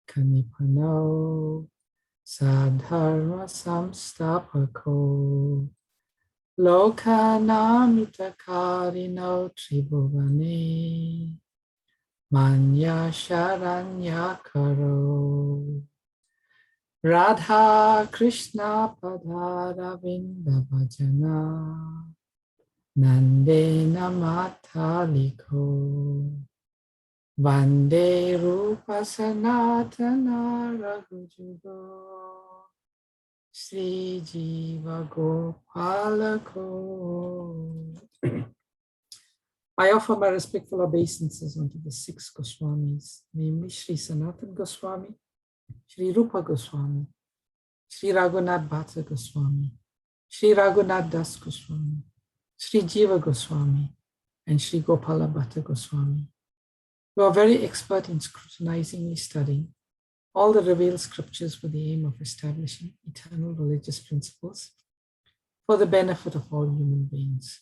Kanipano Sadharma Samstapako Lokanamitakarino Tribhuvane Manya Sharanya Karo Radha Krishna Padara Vindavajana Nandena Mataliko Vande Rupa Sanatana Raghujugo Sri Jiva Gopalako. I offer my respectful obeisances unto the six Goswamis, namely Sri Sanatan Goswami, Sri Rupa Goswami, Sri Raghunath Bhatta Goswami, Sri Raghunath Das Goswami, Sri Jiva Goswami, and Sri Gopala Bhatta Goswami, who are very expert in scrutinizingly studying all the revealed scriptures with the aim of establishing eternal religious principles for the benefit of all human beings.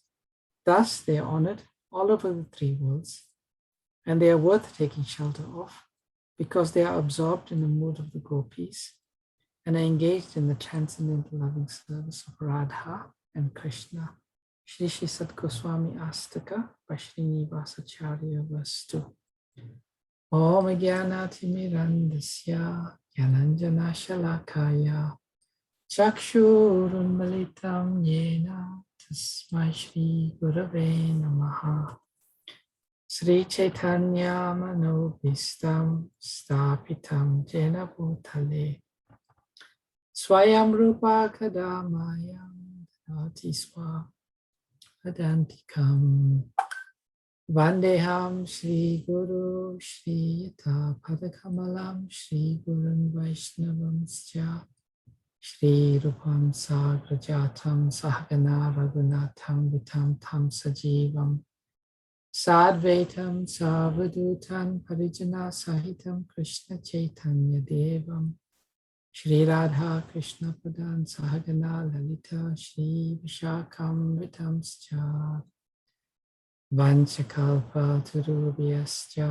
Thus, they are honored all over the three worlds, and they are worth taking shelter of because they are absorbed in the mood of the gopis and are engaged in the transcendental loving service of Radha and Krishna. Shri Shri Sat Goswami Astaka by Srinivasacharya verse 2. Om Jnanaatimirandasya Jnananjana Shalakaya Chakshurunmalitam Yena Tasmai Shri Gurave Namaha Sri Chaitanya Manobhistam Stapitam Jena Bhutale Swayam Rupa Kadamayam Dati Swa Adantikam Vandeham Shri Guru Shri Yata Padakamalam Shri Gurun Vaishnavamscha Shri Rupam Sagrajatam Sahagana Raghunatham Vitam Tam Sajivam Sadvaitam Savadutan Parijana Sahitam Krishna Chaitanya Devam Shri Radha Krishna Padan Sahagana Lalita Shri Vishakam Vitamscha Vanchakalpa Turubhyascha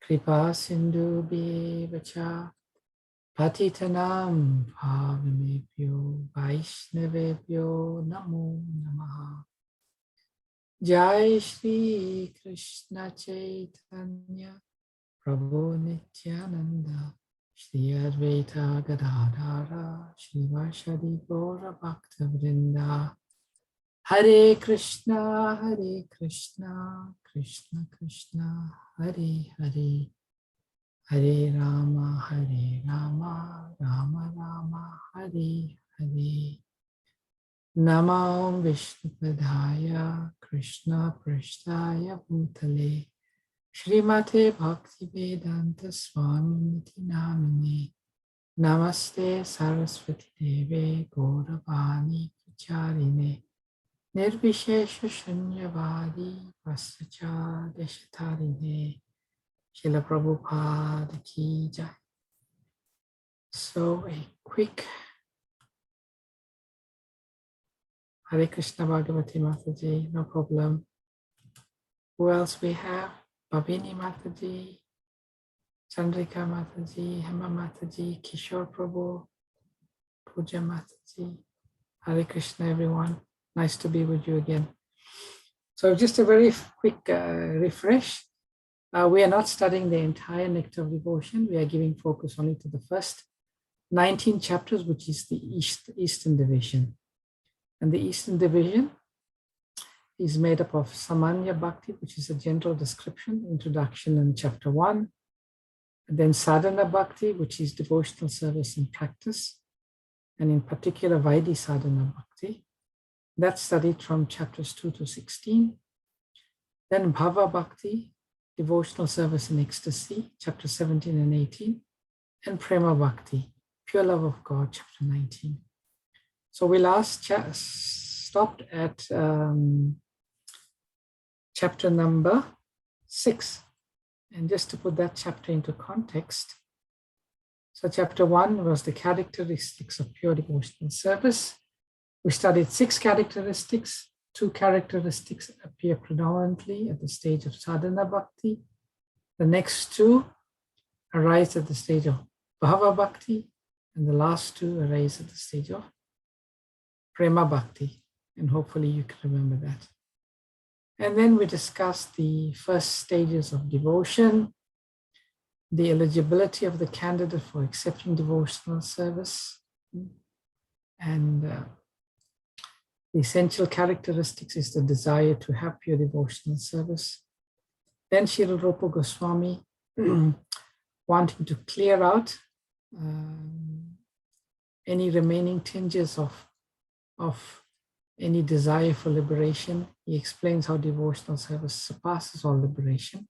Kripa Sindhubhyevacha Patitanam Pavanebhyo Vaishnavebhyo Namo Namaha Jai Shri Krishna Chaitanya Prabhu Nityananda Shri Advaita Gadadhara Shri Vashadi Gaura Bhakta Vrinda Hare Krishna, Krishna Krishna, Hare Hare, Hare Rama, Rama Rama, Hare Hare. Namo Vishnupadaya, Krishna Prasthaya Bhutale, Srimate Bhaktivedanta Swami Niti Namine, Namaste Saraswati Deve Gauravani Pracharine, Nirvishesha Shunyavadi Vasacha Deshatarine, Srila Prabhupada Ki Jai. So a quick Hare Krishna Bhagavati Mataji, no problem. Who else we have? Bhavini Mataji, Chandrika Mataji, Hema Mataji, Kishore Prabhu, Puja Mataji. Hare Krishna everyone. Nice to be with you again. So just a very quick refresh. We are not studying the entire Nectar of Devotion. We are giving focus only to the first 19 chapters, which is the Eastern Division. And the Eastern Division is made up of Samanya Bhakti, which is a general description, introduction in chapter 1. And then Sadhana Bhakti, which is devotional service and practice. And in particular, Vaidhi Sadhana Bhakti. That's studied from chapters 2 to 16. Then Bhava Bhakti, devotional service and ecstasy, chapter 17 and 18. And Prema Bhakti, pure love of God, chapter 19. So we last stopped at chapter number 6. And just to put that chapter into context, so chapter 1 was the characteristics of pure devotional service. We studied 6 characteristics. 2 characteristics appear predominantly at the stage of sadhana bhakti. The next 2 arise at the stage of Bhava Bhakti, and the last two arise at the stage of Prema Bhakti. And hopefully you can remember that. And then we discussed the first stages of devotion, the eligibility of the candidate for accepting devotional service, and the essential characteristics is the desire to have pure devotional service. Then Srila Rupa Goswami wanting to clear out any remaining tinges of any desire for liberation. He explains how devotional service surpasses all liberation.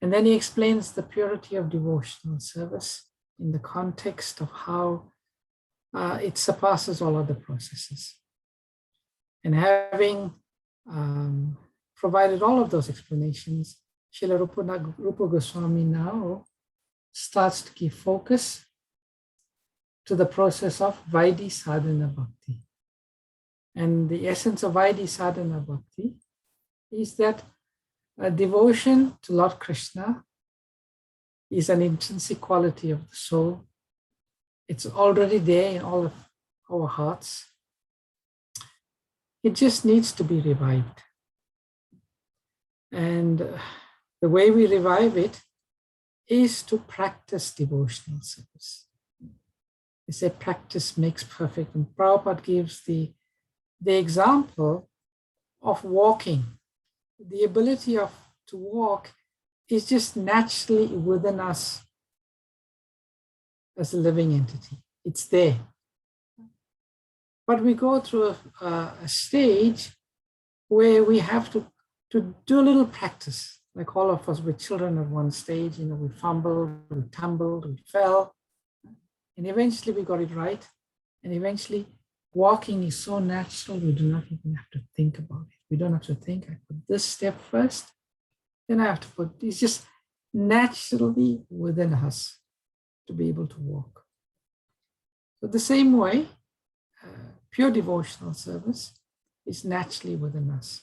And then he explains the purity of devotional service in the context of how it surpasses all other processes. And having provided all of those explanations, Srila Rupa Goswami now starts to give focus to the process of Vaidhi Sadhana Bhakti. And the essence of Vaidhi Sadhana Bhakti is that devotion to Lord Krishna is an intrinsic quality of the soul. It's already there in all of our hearts. It just needs to be revived. And the way we revive it is to practice devotional service. They say practice makes perfect. And Prabhupada gives the example of walking. The ability to walk is just naturally within us as a living entity. It's there. But we go through a stage where we have to do a little practice. Like all of us, we're children at one stage, we fumbled, we tumbled, we fell. And eventually we got it right. And eventually walking is so natural, we do not even have to think about it. We don't have to think, I put this step first, then I have to put, it's just naturally within us to be able to walk. So the same way, pure devotional service is naturally within us.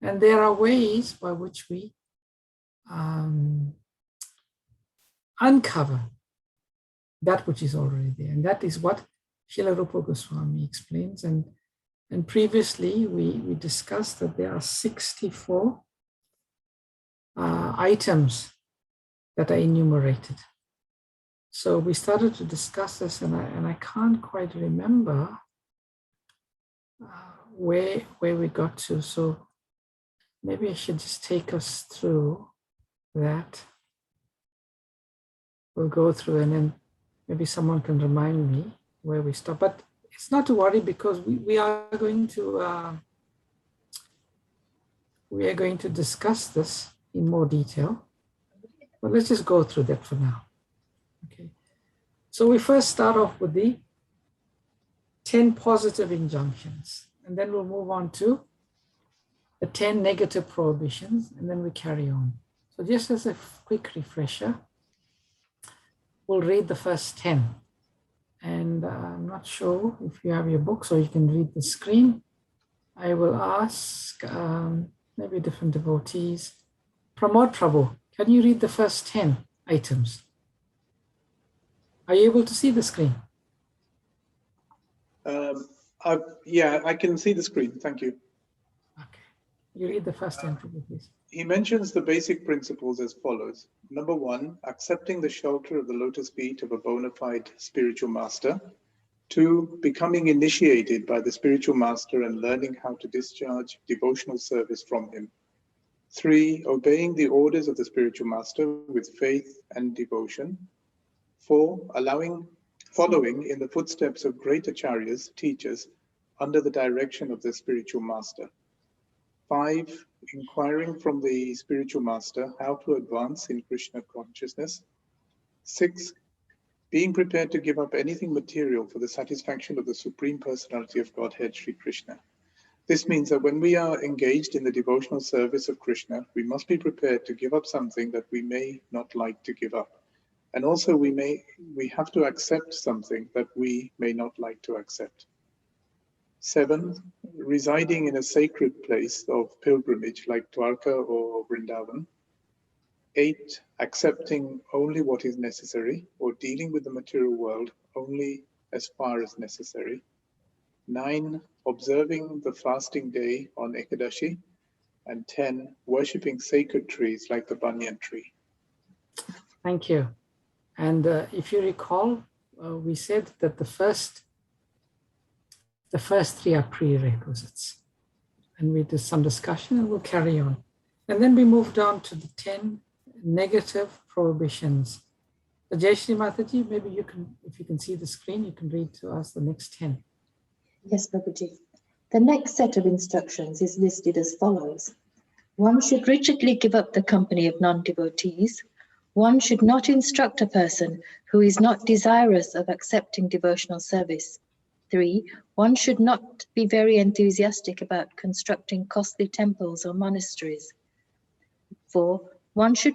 And there are ways by which we uncover that which is already there. And that is what Srila Rupa Goswami explains. And previously we discussed that there are 64 items that are enumerated. So we started to discuss this, and I can't quite remember where we got to. So maybe I should just take us through that. We'll go through, and then maybe someone can remind me where we stop. But it's not to worry, because we are going to discuss this in more detail. But let's just go through that for now. Okay. So we first start off with the 10 positive injunctions, and then we'll move on to the 10 negative prohibitions, and then we carry on. So just as a quick refresher, we'll read the first 10. And I'm not sure if you have your book, so you can read the screen. I will ask maybe different devotees. Pramod Prabhu, can you read the first 10 items? Are you able to see the screen? Yeah, I can see the screen. Thank you. Okay. You read the first 10, please. He mentions the basic principles as follows. Number 1, accepting the shelter of the lotus feet of a bona fide spiritual master. 2, becoming initiated by the spiritual master and learning how to discharge devotional service from him. 3, obeying the orders of the spiritual master with faith and devotion. 4, following in the footsteps of great acharyas, teachers, under the direction of the spiritual master. 5, inquiring from the spiritual master how to advance in Krishna consciousness. 6, being prepared to give up anything material for the satisfaction of the Supreme Personality of Godhead, Sri Krishna. This means that when we are engaged in the devotional service of Krishna, we must be prepared to give up something that we may not like to give up. And also we have to accept something that we may not like to accept. 7, residing in a sacred place of pilgrimage like Dwarka or Vrindavan. 8, accepting only what is necessary or dealing with the material world only as far as necessary. 9, observing the fasting day on Ekadashi. And 10, worshipping sacred trees like the banyan tree. Thank you. And if you recall, we said that the first 3 are prerequisites. And we did some discussion and we'll carry on. And then we moved on to the 10 negative prohibitions. Jayashri Mataji, maybe you can, if you can see the screen, you can read to us the next 10. Yes, Prabhuji. The next set of instructions is listed as follows. 1 should rigidly give up the company of non-devotees. 1 should not instruct a person who is not desirous of accepting devotional service. 3, 1 should not be very enthusiastic about constructing costly temples or monasteries. 4, 1 should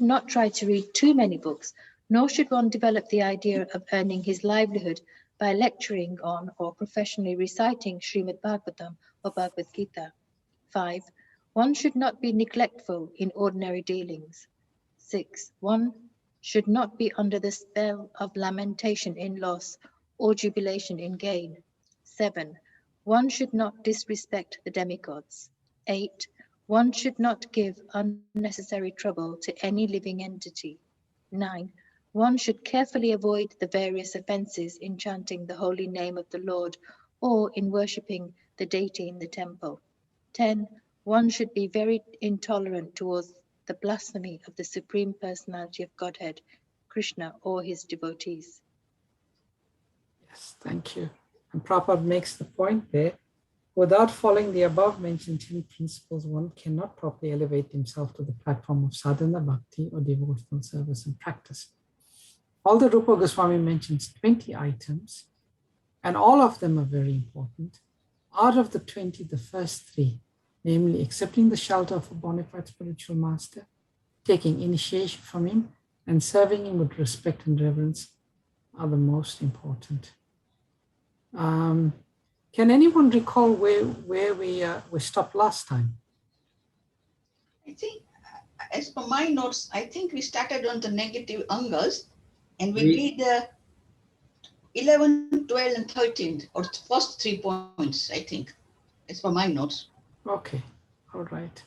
not try to read too many books, nor should 1 develop the idea of earning his livelihood by lecturing on or professionally reciting Srimad Bhagavatam or Bhagavad Gita. 5, 1 should not be neglectful in ordinary dealings. 6, 1 should not be under the spell of lamentation in loss or jubilation in gain. 7, 1 should not disrespect the demigods. 8, 1 should not give unnecessary trouble to any living entity. 9, 1 should carefully avoid the various offenses in chanting the holy name of the Lord or in worshipping the deity in the temple. 10, 1 should be very intolerant towards the blasphemy of the Supreme Personality of Godhead, Krishna, or his devotees. Yes, thank you. And Prabhupada makes the point there, without following the above mentioned 10 principles, 1 cannot properly elevate himself to the platform of sadhana, bhakti, or devotional service and practice. Although Rupa Goswami mentions 20 items, and all of them are very important, out of the 20, the first 3, namely accepting the shelter of a bona fide spiritual master, taking initiation from him, and serving him with respect and reverence are the most important. Can anyone recall where we stopped last time? I think, as per my notes, I think we started on the negative angas, and we did 11, 12, and 13, or the first 3 points, I think, as per my notes. Okay, all right.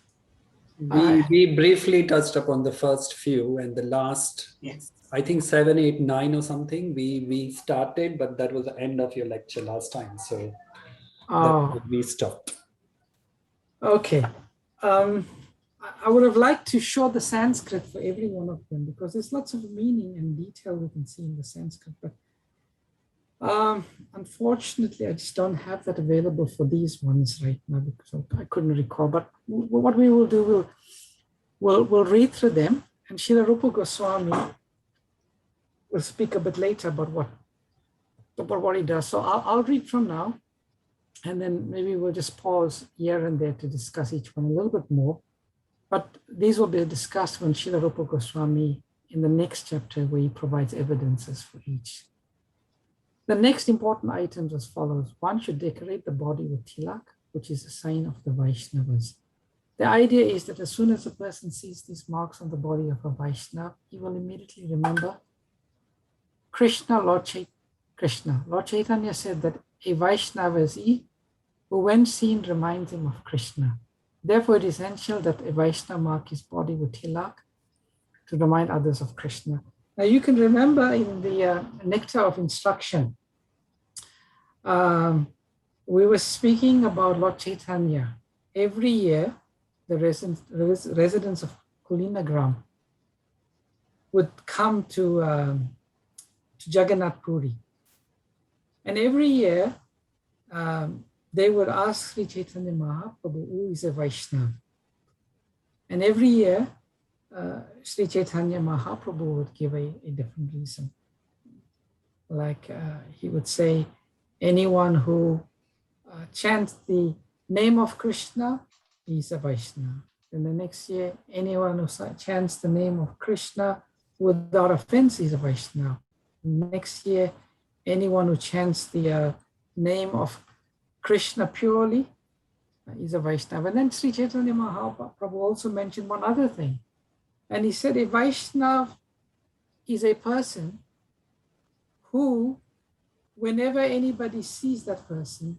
We briefly touched upon the first few, and the last, Yes. I think 7, 8, 9 or something, we started, but that was the end of your lecture last time. So we stopped. Okay. I would have liked to show the Sanskrit for every one of them because there's lots of meaning and detail we can see in the Sanskrit. But unfortunately, I just don't have that available for these ones right now because I couldn't recall. But what we will do, we'll read through them, and Srila Rupa Goswami will speak a bit later about what he does. So I'll read from now, and then maybe we'll just pause here and there to discuss each one a little bit more. But these will be discussed when Srila Rupa Goswami in the next chapter where he provides evidences for each. The next important items as follows. 1 should decorate the body with tilak, which is a sign of the Vaishnavas. The idea is that as soon as a person sees these marks on the body of a Vaishnava, he will immediately remember Krishna, Lord Krishna. Lord Chaitanya said that a Vaishnava is he who when seen reminds him of Krishna. Therefore, it is essential that a Vaishnava mark his body with tilak to remind others of Krishna. Now, you can remember in the Nectar of Instruction, we were speaking about Lord Chaitanya. Every year, the residents of Kulinagram would come to Jagannath Puri. And every year, they would ask Sri Chaitanya Mahaprabhu, who is a Vaishnava. And every year, Sri Chaitanya Mahaprabhu would give a different reason. Like he would say, anyone who chants the name of Krishna, is a Vaishnava. And the next year, anyone who chants the name of Krishna without offense is a Vaishnava. Next year, anyone who chants the name of Krishna purely is a Vaishnava. And then Sri Chaitanya Mahaprabhu also mentioned one other thing. And he said a Vaishnava is a person who, whenever anybody sees that person,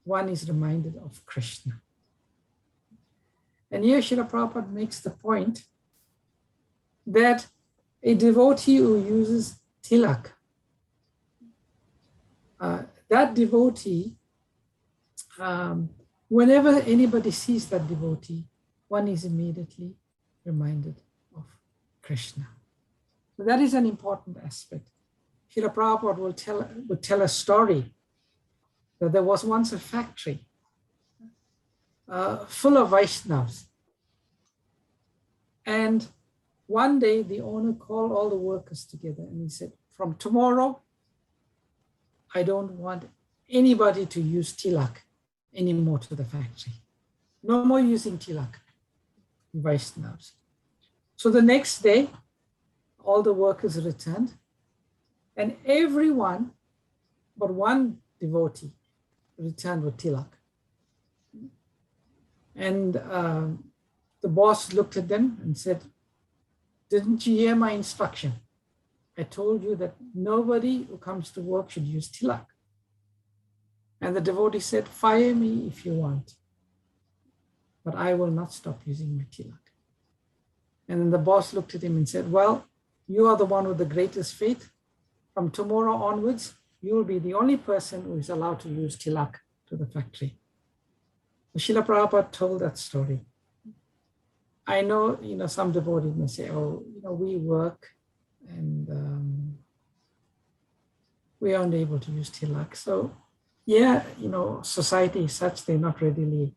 one is reminded of Krishna. And here Srila Prabhupada makes the point that a devotee who uses tilak, that devotee, whenever anybody sees that devotee, one is immediately reminded of Krishna. So that is an important aspect. Srila Prabhupada would tell a story that there was once a factory full of Vaishnavas. And one day the owner called all the workers together and he said, from tomorrow, I don't want anybody to use tilak anymore to the factory. No more using tilak, Vaishnavas. So the next day, all the workers returned and everyone but one devotee returned with tilak. And the boss looked at them and said, didn't you hear my instruction? I told you that nobody who comes to work should use tilak. And the devotee said, fire me if you want, but I will not stop using my tilak. And then the boss looked at him and said, well, you are the one with the greatest faith. From tomorrow onwards, you will be the only person who is allowed to use tilak to the factory. Srila Prabhupada told that story. I know, some devotees may say, oh, we work and we aren't able to use tilak. So yeah, society is such, they're not readily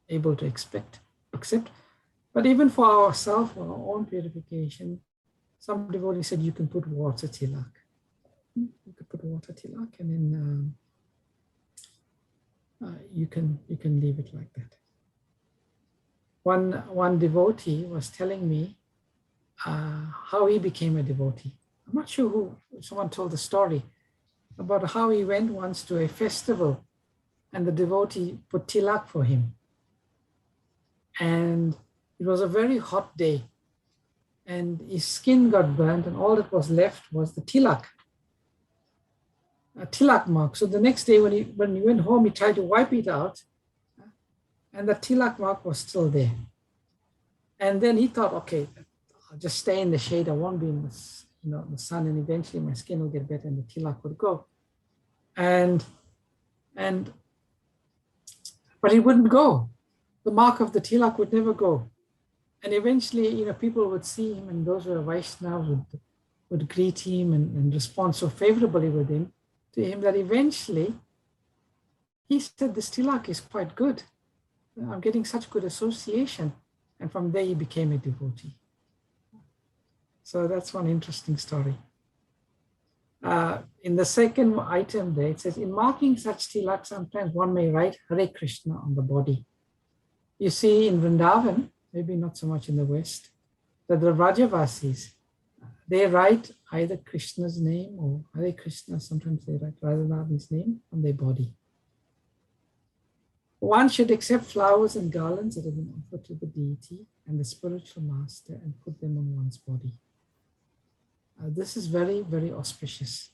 able to accept. But even for ourselves, for our own purification, some devotees said you can put water tilak. You could put water tilak and then you can leave it like that. One devotee was telling me how he became a devotee. I'm not sure who, someone told the story about how he went once to a festival and the devotee put tilak for him. And it was a very hot day and his skin got burnt and all that was left was the tilak, a tilak mark. So the next day when he went home, he tried to wipe it out and the tilak mark was still there. And then he thought, okay, I'll just stay in the shade. I won't be in the sun, and eventually my skin will get better and the tilak would go. But it wouldn't go. The mark of the tilak would never go. And eventually, people would see him, and those who are Vaishnavas would greet him and respond so favorably to him that eventually he said, this tilak is quite good. I'm getting such good association. And from there he became a devotee. So that's one interesting story. In the second item there, it says, in marking such tilak, sometimes one may write Hare Krishna on the body. You see in Vrindavan, maybe not so much in the West, that the Rajavasis, they write either Krishna's name or Hare Krishna, sometimes they write Radharani's name on their body. One should accept flowers and garlands that have been offered to the deity and the spiritual master and put them on one's body. This is very, very auspicious.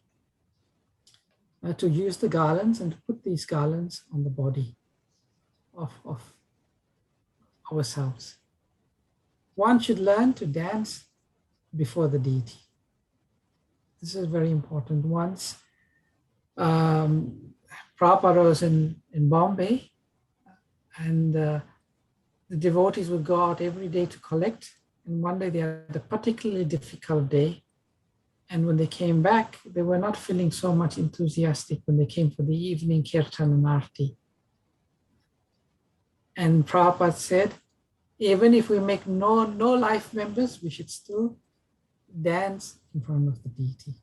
To use the garlands and to put these garlands on the body of ourselves. One should learn to dance before the deity. This is very important. Once Prabhupada was in Bombay, and the devotees would go out every day to collect. And one day they had a particularly difficult day. And when they came back, they were not feeling so much enthusiastic when they came for the evening kirtan and arti. And Prabhupada said, even if we make no life members, we should still dance in front of the deity.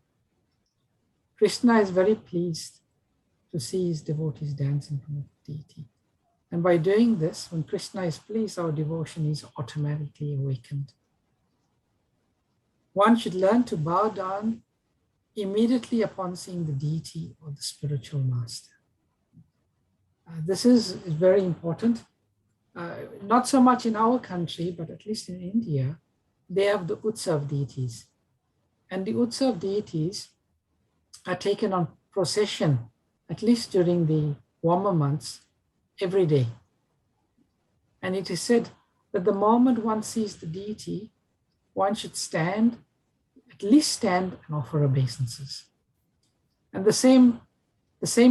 Krishna is very pleased to see his devotees dance in front of the deity. And by doing this, when Krishna is pleased, our devotion is automatically awakened. One should learn to bow down immediately upon seeing the deity or the spiritual master. This is very important. Not so much in our country, but at least in India, they have the Utsav deities. And the Utsav deities are taken on procession, at least during the warmer months, every day. And it is said that the moment one sees the deity, one should stand, at least stand and offer obeisances. And the same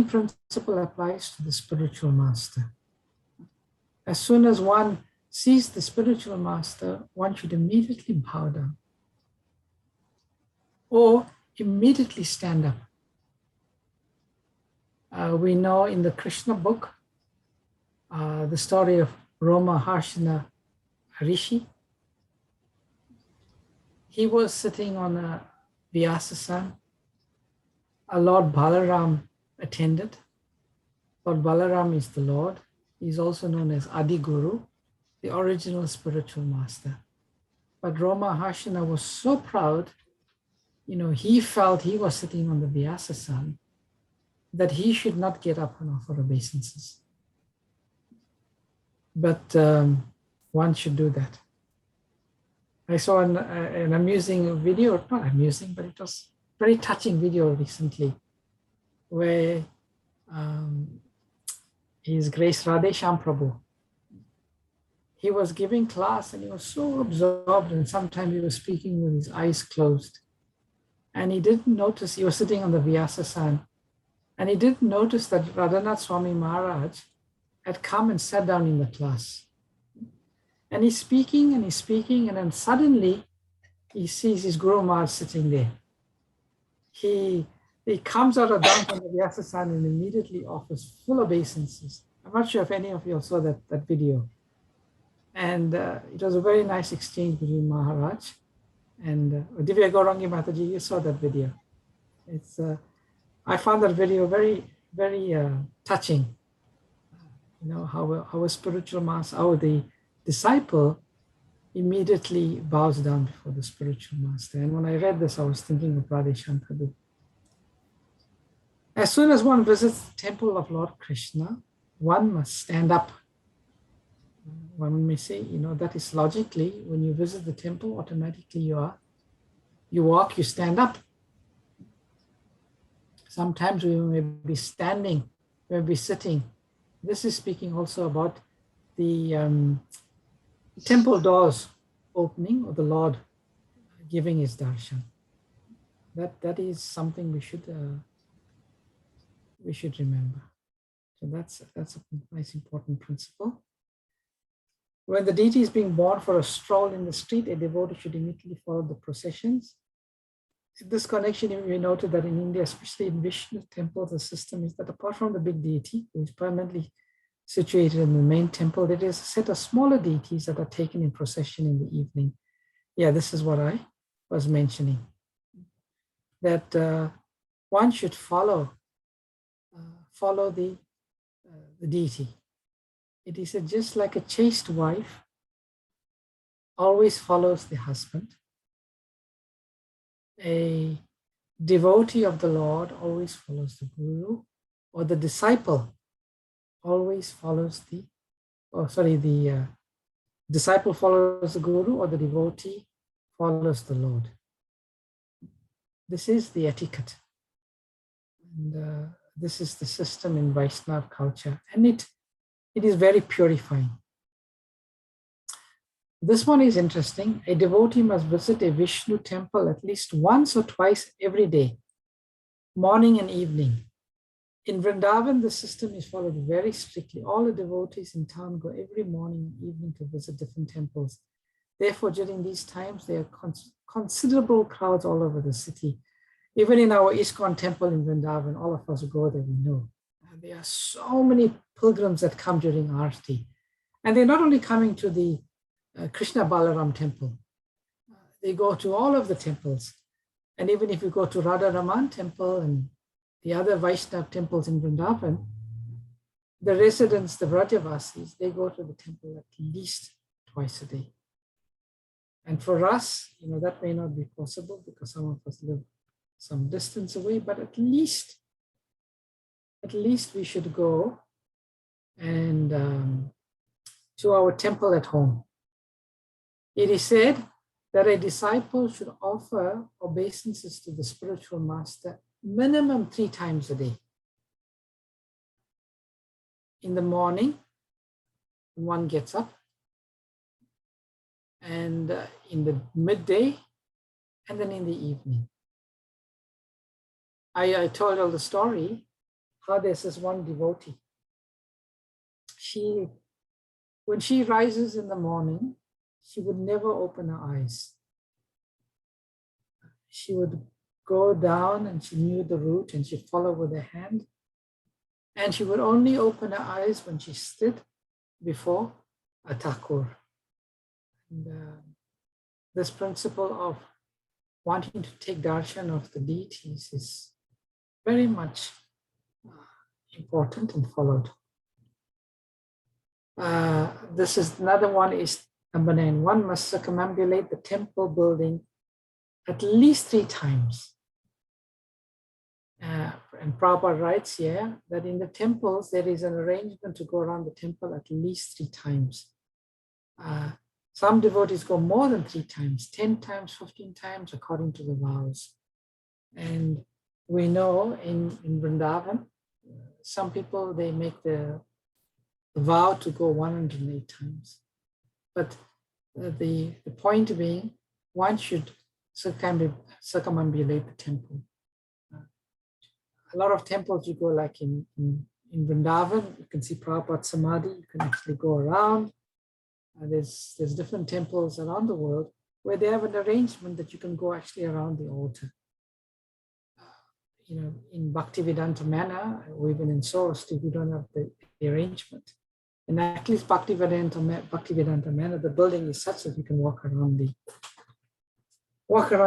principle applies to the spiritual master. As soon as one sees the spiritual master, one should immediately bow down or immediately stand up. We know in the Krishna book, the story of Roma Harshana Rishi. He was sitting on a Vyasasana. A Lord Balaram attended. Lord Balaram is the Lord. He's also known as Adi Guru, the original spiritual master. But Roma Harshana was so proud, he felt he was sitting on the Vyasasana, that he should not get up and offer obeisances. But one should do that. I saw an amusing video, not amusing, but it was very touching video recently, where His Grace Radhesham Prabhu, he was giving class and he was so absorbed, and sometimes he was speaking with his eyes closed. And he didn't notice, he was sitting on the Vyasasana, and he didn't notice that Radhanath Swami Maharaj had come and sat down in the class. And he's speaking, and then suddenly he sees his Guru Maharaj sitting there. He comes out of down from the Vyasasana and immediately offers full obeisances. I'm not sure if any of you saw that video. And it was a very nice exchange between Maharaj and Divya Gaurangi Mataji. You saw that video. It's I found that video very, very touching. How a spiritual master, how the disciple immediately bows down before the spiritual master. And when I read this, I was thinking of Radhesham Prabhu. As soon as one visits the temple of Lord Krishna, one must stand up. One may say, that is logically, when you visit the temple, automatically you walk, you stand up. Sometimes we may be standing, we may be sitting. This is speaking also about the temple doors opening, or the Lord giving his darshan. That is something we should remember. So that's a nice important principle. When the deity is being born for a stroll in the street, a devotee should immediately follow the processions. In this connection, we noted that in India, especially in Vishnu temple, the system is that apart from the big deity, who is permanently situated in the main temple, there is a set of smaller deities that are taken in procession in the evening. Yeah, this is what I was mentioning. That one should follow the deity. It is just like a chaste wife always follows the husband. A devotee of the Lord always follows the Guru, or the disciple always follows the disciple follows the Guru, or the devotee follows the Lord. This is the etiquette. And this is the system in Vaishnava culture. And it is very purifying. This one is interesting. A devotee must visit a Vishnu temple at least once or twice every day, morning and evening. In Vrindavan, the system is followed very strictly. All the devotees in town go every morning and evening to visit different temples. Therefore, during these times, there are considerable crowds all over the city. Even in our ISKCON temple in Vrindavan, all of us go there, we know. There are so many pilgrims that come during Aarti. And they're not only coming to the Krishna Balaram temple, they go to all of the temples. And even if you go to Radha Raman temple and the other Vaishnava temples in Vrindavan, the residents, the Vrajavasis, they go to the temple at least twice a day. And for us, that may not be possible because some of us live some distance away, but at least we should go and to our temple at home. It is said that a disciple should offer obeisances to the spiritual master minimum 3 times a day. In the morning, when one gets up, and in the midday, and then in the evening. I told you the story how there's this one devotee. When she rises in the morning, she would never open her eyes. She would go down and she knew the route and she'd follow with her hand. And she would only open her eyes when she stood before a Thakur. And this principle of wanting to take darshan of the deities is very much important and followed. This is another one is number 9. One must circumambulate the temple building at least 3 times. And Prabhupada writes here that in the temples, there is an arrangement to go around the temple at least 3 times. Some devotees go more than 3 times, 10 times, 15 times, according to the vows. And we know in Vrindavan, some people, they make the vow to go 108 times. But the point being, one should circumambulate the temple. A lot of temples you go like in Vrindavan, you can see Prabhupada Samadhi, you can actually go around. There's different temples around the world where they have an arrangement that you can go actually around the altar. In Bhaktivedanta Manor, or even in Saraswati, we don't have the arrangement. And at least Bhaktivedanta Manor, the building is such that you can walk around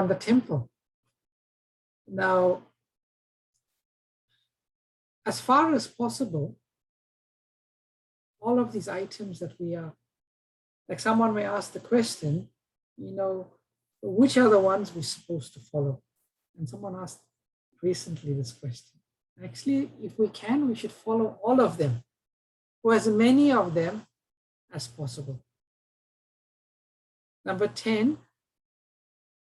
the temple. Now, as far as possible, all of these items that we are, like someone may ask the question, which are the ones we're supposed to follow? And someone asked recently this question. Actually, if we can, we should follow all of them, or as many of them as possible. Number 10,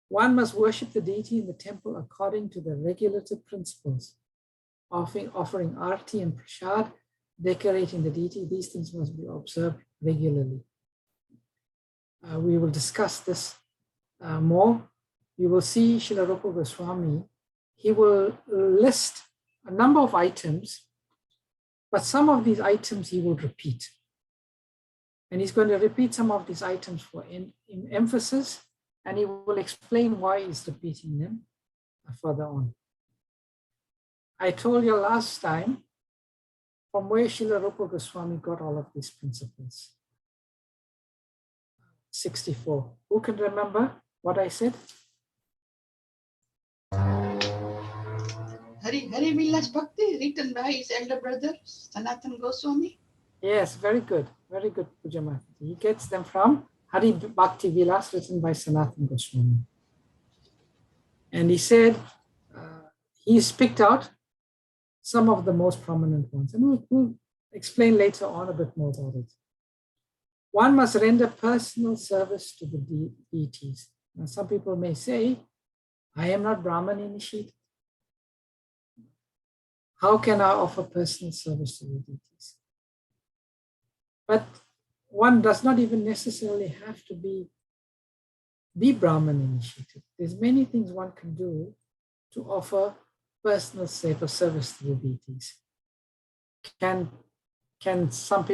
one must worship the deity in the temple according to the regulative principles, offering arti and prasad, decorating the deity. These things must be observed regularly. We will discuss this more. You will see Srila Rupa Goswami, he will list a number of items, but some of these items he will repeat. And he's going to repeat some of these items for in emphasis, and he will explain why he's repeating them further on. I told you last time from where Srila Rupa Goswami got all of these principles. 64. Who can remember what I said? Hari Vilas Bhakti, written by his elder brother, Sanatana Goswami. Yes, very good, Puja Mataji. He gets them from Hari Bhakti Vilas, written by Sanatana Goswami. And he said, he's picked out some of the most prominent ones. And we'll explain later on a bit more about it. One must render personal service to the deities. Now, some people may say, I am not Brahman initiated. How can I offer personal service to the deities? But one does not even necessarily have to be Brahman initiated. There's many things one can do to offer personal service to the deities. Can some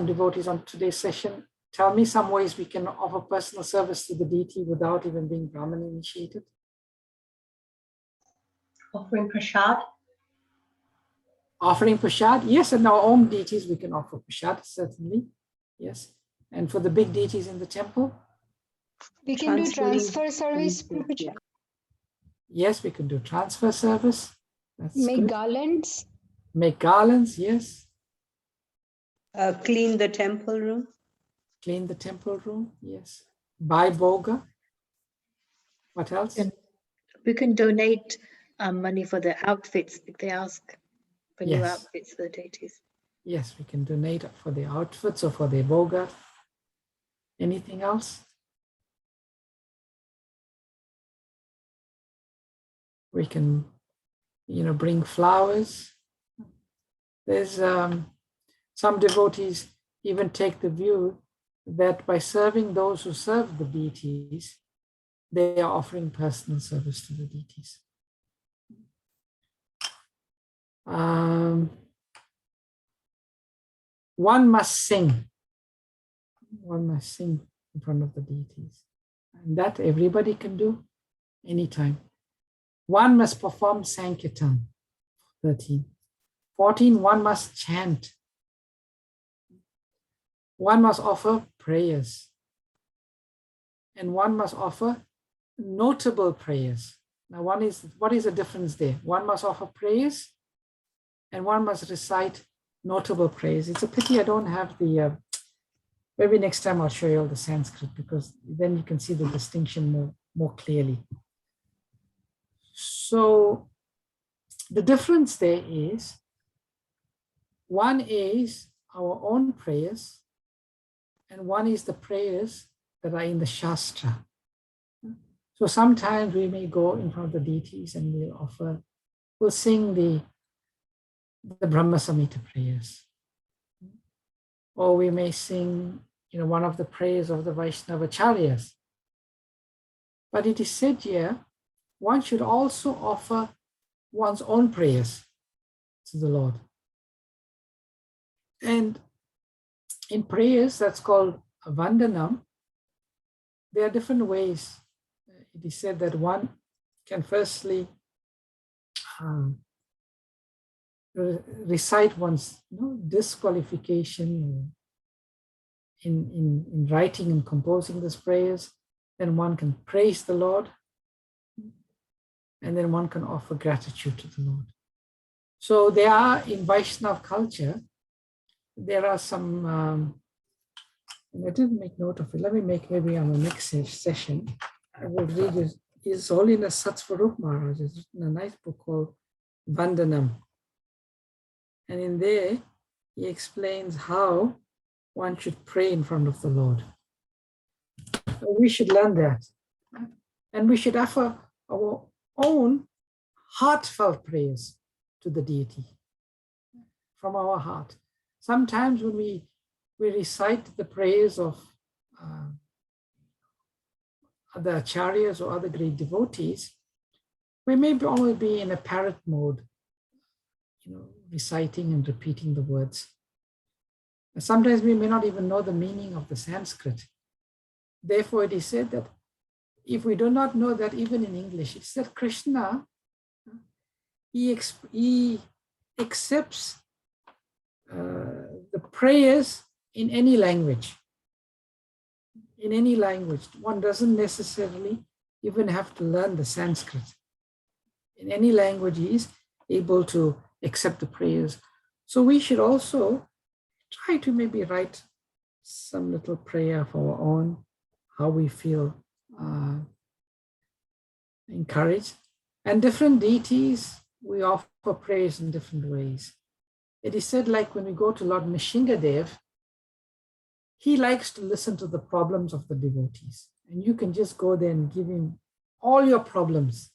devotees on today's session, tell me some ways we can offer personal service to the deity without even being Brahman initiated? Offering prasad. Offering prasad, yes, and our own deities we can offer prasad, certainly, yes. And for the big deities in the temple? We can do transfer service. Yes, we can do transfer service. That's Make good. garlands. Make garlands, yes. Clean the temple room. Clean the temple room, yes. Buy boga. What else? We can donate money for the outfits if they ask for new Yes. outfits for the deities. Yes, we can donate for the outfits or for the boga. Anything else? We can, bring flowers. There's some devotees even take the view that by serving those who serve the deities, they are offering personal service to the deities. One must sing. One must sing in front of the deities. And that everybody can do anytime. One must perform Sankirtan, 13. 14, one must chant. One must offer prayers. And one must offer notable prayers. Now, what is the difference there? One must offer prayers and one must recite notable prayers. It's a pity I don't have the, maybe next time I'll show you all the Sanskrit, because then you can see the distinction more clearly. So the difference there is, one is our own prayers and one is the prayers that are in the Shastra. So sometimes we may go in front of the deities and we'll sing the Brahma Samhita prayers. Or we may sing, one of the prayers of the Vaishnavacharyas. But it is said here, one should also offer one's own prayers to the Lord. And in prayers, that's called Vandanam, there are different ways. It is said that one can firstly recite one's disqualification in writing and composing these prayers. Then one can praise the Lord. And then one can offer gratitude to the Lord. So there are, in Vaishnav culture, there are some, I didn't make note of it. Let me make maybe on the next session. I will read it. His Holiness Satsvarup Maharaj has written a nice book called Vandanam. And in there, he explains how one should pray in front of the Lord. So we should learn that. And we should offer our own heartfelt prayers to the deity from our heart. Sometimes when we recite the prayers of other acharyas or other great devotees, we may always be in a parrot mode, reciting and repeating the words. And sometimes we may not even know the meaning of the Sanskrit. Therefore, it is said that if we do not know that even in English, it's that Krishna, he accepts the prayers in any language. In any language. One doesn't necessarily even have to learn the Sanskrit. In any language, he is able to accept the prayers. So we should also try to maybe write some little prayer for our own, how we feel encouraged. And different deities, we offer prayers in different ways. It is said, like when we go to Lord Nishingadev, he likes to listen to the problems of the devotees. And you can just go there and give him all your problems,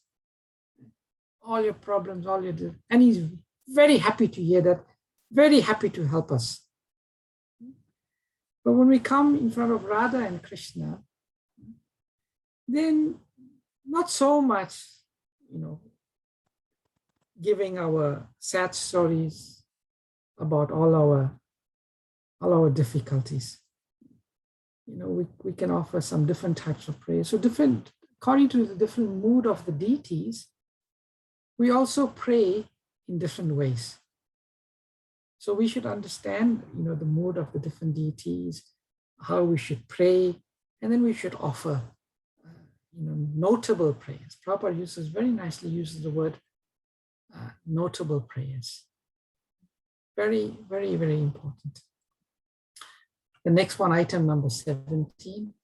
and he's very happy to hear that, very happy to help us. But when we come in front of Radha and Krishna, then not so much, giving our sad stories about all our difficulties. We can offer some different types of prayer. So different, according to the different mood of the deities, we also pray in different ways. So we should understand, the mood of the different deities, how we should pray, and then we should offer, notable prayers. Prabhupada very nicely uses the word notable prayers. Very, very, very important. The next one, item number 17.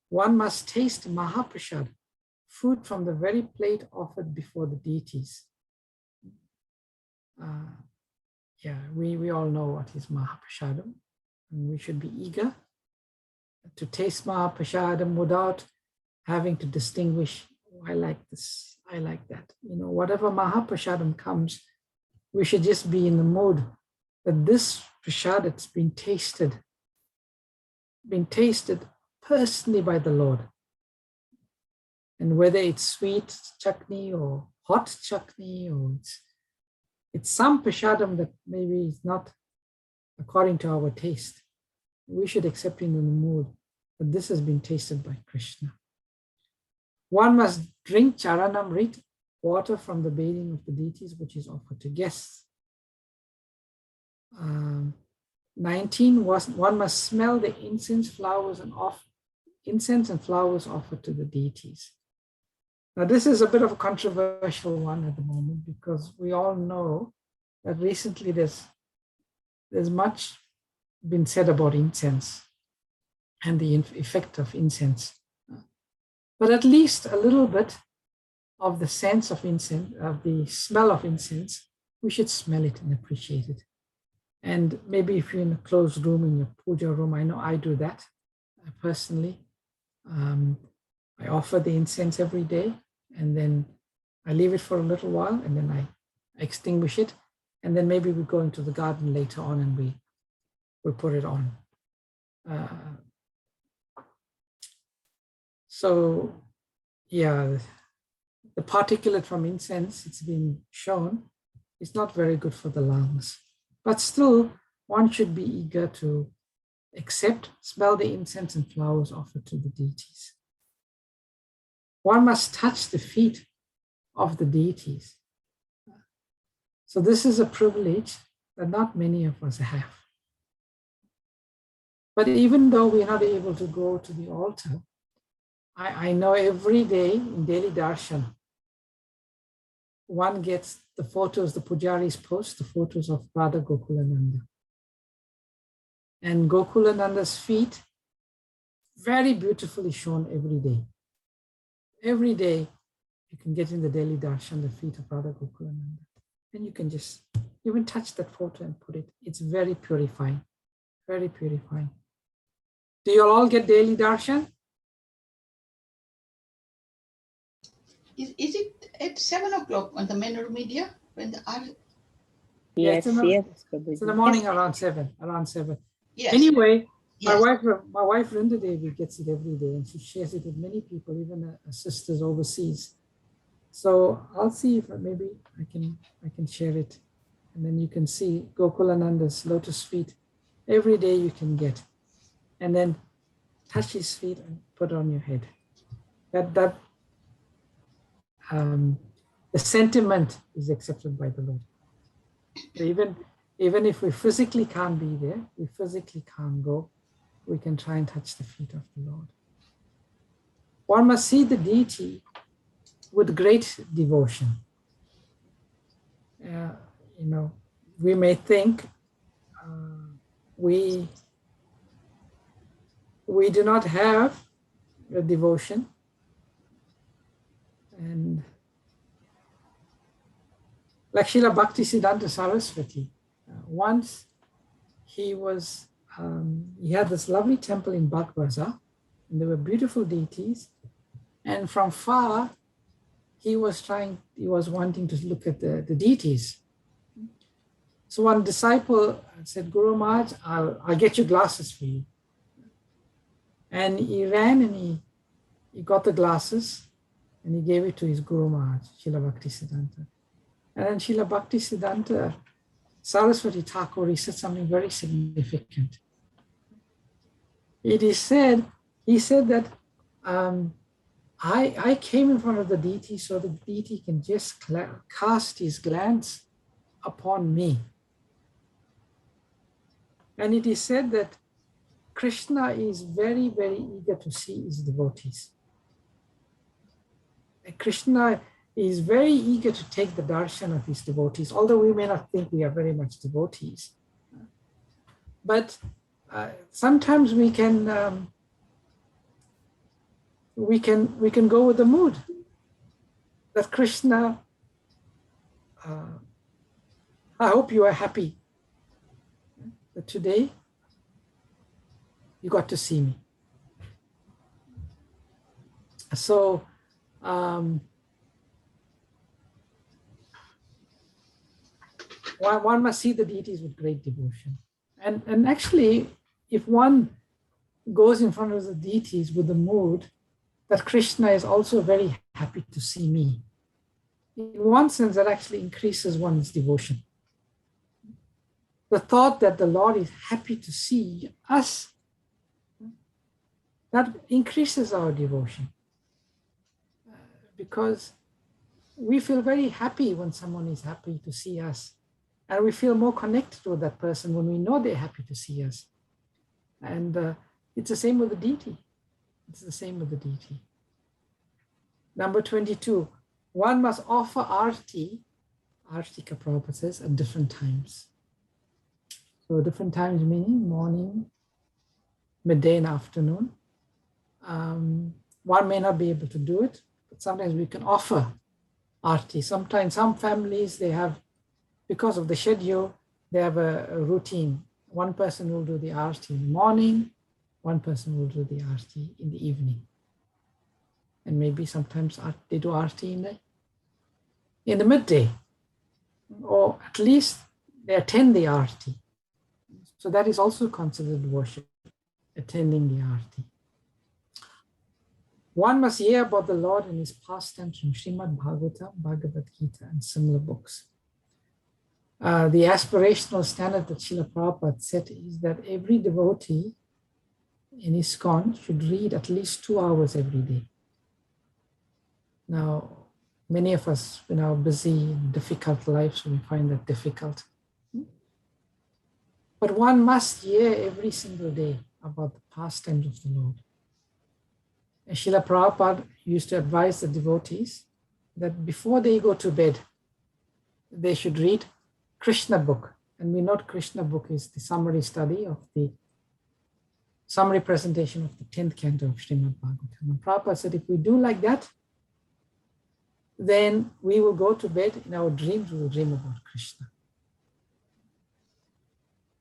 One must taste Mahaprasad, food from the very plate offered before the deities. We all know what is Mahaprasadam, and we should be eager to taste Mahaprasadam without having to distinguish I like this, I like that. Whatever Mahaprasadam comes, we should just be in the mood that this prasad has been tasted personally by the Lord. And whether it's sweet chutney or hot chutney, or it's some prasadam that maybe is not according to our taste, we should accept it in the mood that this has been tasted by Krishna. One must drink charanamrit, water from the bathing of the deities, which is offered to guests. 19 was one must smell the incense, flowers, and flowers offered to the deities. Now, this is a bit of a controversial one at the moment, because we all know that recently there's much been said about incense and the effect of incense. But at least a little bit of the sense of incense, of the smell of incense, we should smell it and appreciate it. And maybe if you're in a closed room, in your puja room, I know I do that personally. I offer the incense every day, and then I leave it for a little while, and then I extinguish it. And then maybe we go into the garden later on and we put it on. So yeah, the particulate from incense, it's been shown, is not very good for the lungs. But still, one should be eager to accept, smell the incense and flowers offered to the deities. One must touch the feet of the deities. So this is a privilege that not many of us have. But even though we're not able to go to the altar, I know every day in daily darshan, one gets the photos, the pujaris post the photos of Radha Gokulananda. And Gokulananda's feet, very beautifully shown every day. Every day, you can get in the daily darshan the feet of Radha Gokulananda. And you can just even touch that photo and put it. It's very purifying, very purifying. Do you all get daily darshan? Is it at 7 o'clock on the Manor Media? When the Yes, yes, it's in the morning around 7. Yes. Anyway, Yes. my wife Vrindavan gets it every day, and she shares it with many people, even her sisters overseas. So I'll see if maybe I can share it, and then you can see Gokulananda's lotus feet every day. You can get, and then touch his feet and put it on your head. The sentiment is accepted by the Lord. So even if we physically can't be there, we physically can't go, we can try and touch the feet of the Lord. One must see the deity with great devotion. We may think we do not have the devotion, and like Srila Bhaktisiddhanta Saraswati, once he had this lovely temple in Bagbaza, and there were beautiful deities, and from far he was wanting to look at the deities. So one disciple said, Guru Maharaj, I'll get you glasses for you. And he ran and he got the glasses and he gave it to his Guru Maharaj, Srila Bhaktisiddhanta. And then Srila Bhaktisiddhanta Saraswati Thakur, he said something very significant. He said that I came in front of the deity so the deity can just cast his glance upon me. And it is said that Krishna is very, very eager to see his devotees. Krishna is very eager to take the darshan of his devotees, although we may not think we are very much devotees. But sometimes we can go with the mood that Krishna, I hope you are happy that today you got to see me. So one must see the deities with great devotion. And actually, if one goes in front of the deities with the mood that Krishna is also very happy to see me, in one sense, that actually increases one's devotion. The thought that the Lord is happy to see us, that increases our devotion. Because we feel very happy when someone is happy to see us. And we feel more connected with that person when we know they're happy to see us. And it's the same with the deity. It's the same with the deity. Number 22, one must offer arti, Artika Prabhupada says, at different times. So different times meaning morning, midday and afternoon. One may not be able to do it, but sometimes we can offer arti. Sometimes some families, they have, because of the schedule, they have a routine. One person will do the arti in the morning, one person will do the arti in the evening. And maybe sometimes they do arti in the midday, or at least they attend the arti. So that is also considered worship, attending the arti. One must hear about the Lord and his pastimes from Srimad Bhagavatam, Bhagavad Gita, and similar books. The aspirational standard that Srila Prabhupada set is that every devotee in ISKCON should read at least 2 hours every day. Now, many of us in our busy, difficult lives, we find that difficult. But one must hear every single day about the pastimes of the Lord. And Srila Prabhupada used to advise the devotees that before they go to bed, they should read Krishna book. And we know Krishna book is the summary study of the summary presentation of the 10th canto of Srimad Bhagavatam. And Prabhupada said, if we do like that, then we will go to bed, in our dreams we will dream about Krishna.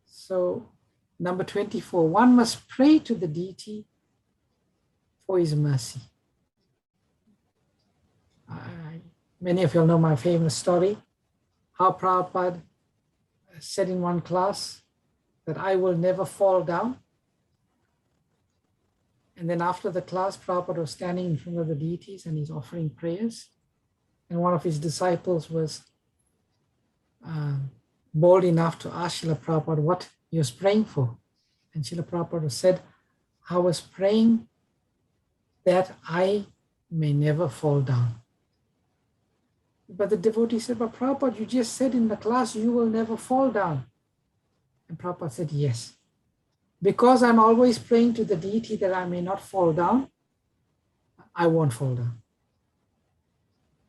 So number 24, one must pray to the deity for his mercy. Many of you know my famous story, how Prabhupada said in one class that I will never fall down. And then after the class, Prabhupada was standing in front of the deities and he's offering prayers. And one of his disciples was bold enough to ask Srila Prabhupada what he was praying for. And Srila Prabhupada said, I was praying that I may never fall down. But the devotee said, but Prabhupada, you just said in the class, you will never fall down. And Prabhupada said, yes. Because I'm always praying to the deity that I may not fall down, I won't fall down.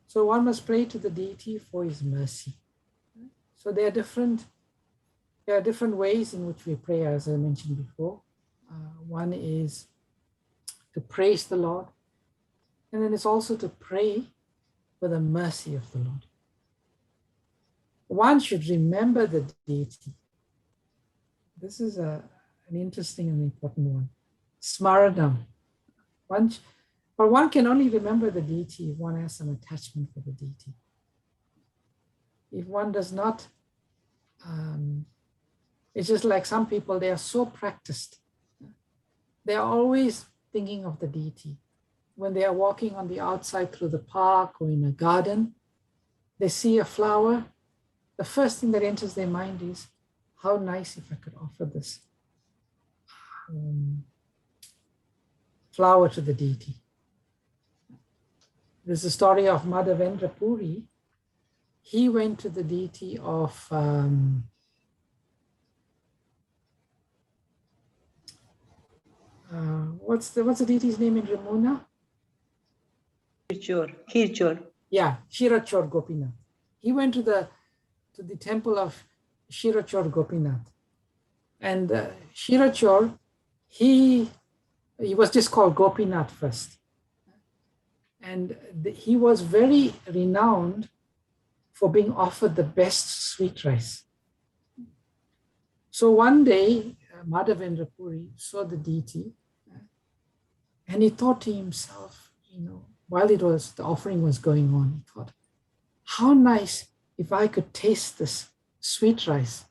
So one must pray to the deity for his mercy. So there are different ways in which we pray, as I mentioned before. One is to praise the Lord, and then it's also to pray for the mercy of the Lord. One should remember the deity. This is an interesting and important one. Smaranam. But one can only remember the deity if one has some attachment for the deity. If one does not, it's just like some people, they are so practiced. They are always thinking of the deity. When they are walking on the outside through the park or in a garden, they see a flower. The first thing that enters their mind is, how nice if I could offer this flower to the deity. There's a story of Madhavendra Puri. He went to the deity of what's the deity's name in Ramuna? Khirchor. Yeah, Shirachor Gopinath. He went to the temple of Shirachor Gopinath. And Shirachor, he was just called Gopinath first. And he was very renowned for being offered the best sweet rice. So one day, Madhavendra Puri saw the deity and he thought to himself, while the offering was going on, he thought, how nice if I could taste this sweet rice.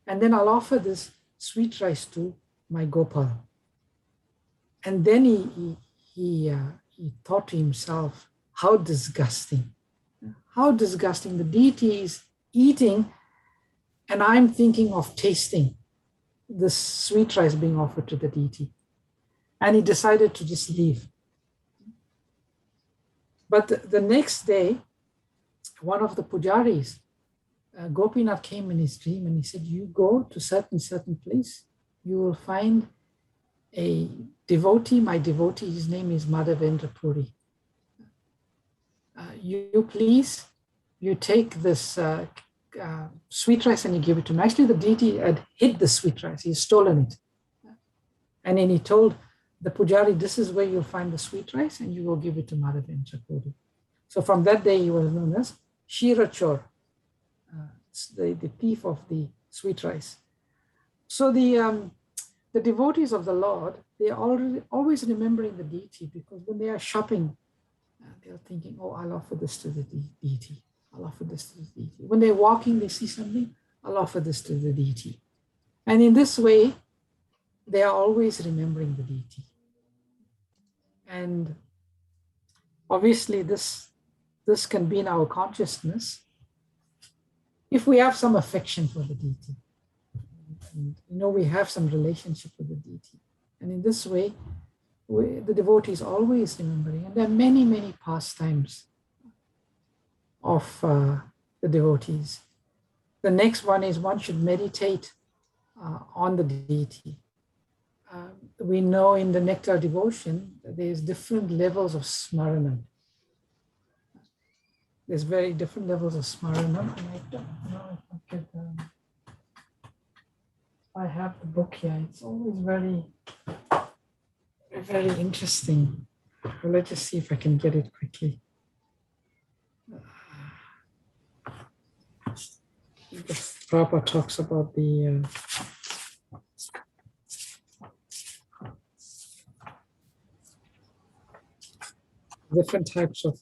And then I'll offer this sweet rice to my Gopal. And then he thought to himself, how disgusting. How disgusting. The deity is eating and I'm thinking of tasting this sweet rice being offered to the deity. And he decided to just leave. But the next day, one of the pujaris, Gopinath, came in his dream and he said, you go to certain place, you will find a devotee, my devotee, his name is Madhavendra Puri. You please, you take this sweet rice and you give it to him. Actually, the deity had hid the sweet rice, he's stolen it. And then he told the pujari, this is where you'll find the sweet rice and you will give it to Madhavendra Puri. So from that day, he was known as Shirachor, the thief of the sweet rice. So the devotees of the Lord, they are always remembering the deity, because when they are shopping, they're thinking, oh, I'll offer this to the deity. I'll offer this to the deity. When they're walking, they see something, I'll offer this to the deity. And in this way, they are always remembering the deity. And obviously this can be in our consciousness if we have some affection for the deity. And, we have some relationship with the deity. And in this way, the devotee is always remembering. And there are many, many pastimes of the devotees. The next one is one should meditate on the deity. We know in the Nectar devotion that there's different levels of smarana. There's very different levels of smarana. And I don't know if I could, I have the book here. It's always very, very interesting. Well, let's just see if I can get it quickly. Prabhupada talks about the different types of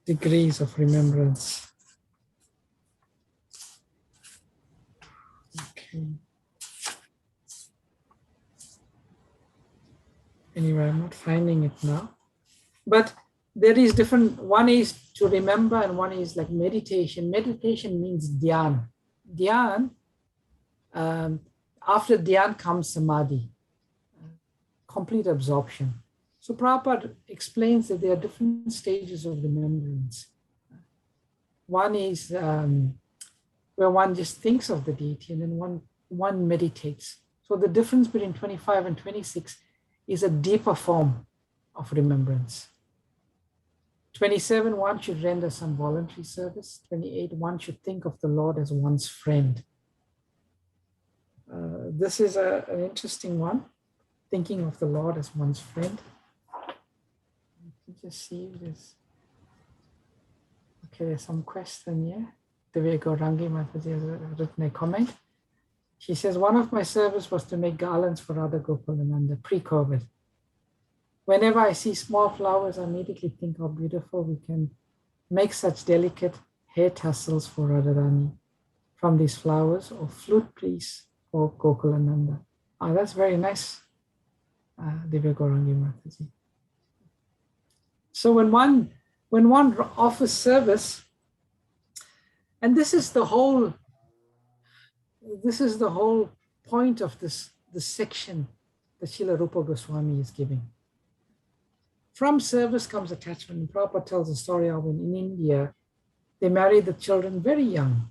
degrees of remembrance. Okay. Anyway, I'm not finding it now. But there is different, one is to remember and one is like meditation. Meditation means dhyan. Dhyan, after dhyan comes samadhi, complete absorption. So Prabhupada explains that there are different stages of remembrance. One is where one just thinks of the deity, and then one meditates. So the difference between 25 and 26 is a deeper form of remembrance. 27, one should render some voluntary service. 28, one should think of the Lord as one's friend. This is an interesting one, thinking of the Lord as one's friend. Just see if there's, okay, there's some question here. Divya Gaurangi Mataji has written a comment. She says, one of my service was to make garlands for Radha Gopalananda pre-COVID. Whenever I see small flowers, I immediately think how beautiful we can make such delicate hair tassels for Radharani from these flowers, or flute piece for Gokulananda. Oh, that's very nice, Divya Gaurangi Mataji. So when one offers service, and this is the whole point of this section that Srila Rupa Goswami is giving. From service comes attachment. And Prabhupada tells a story of when in India, they marry the children very young,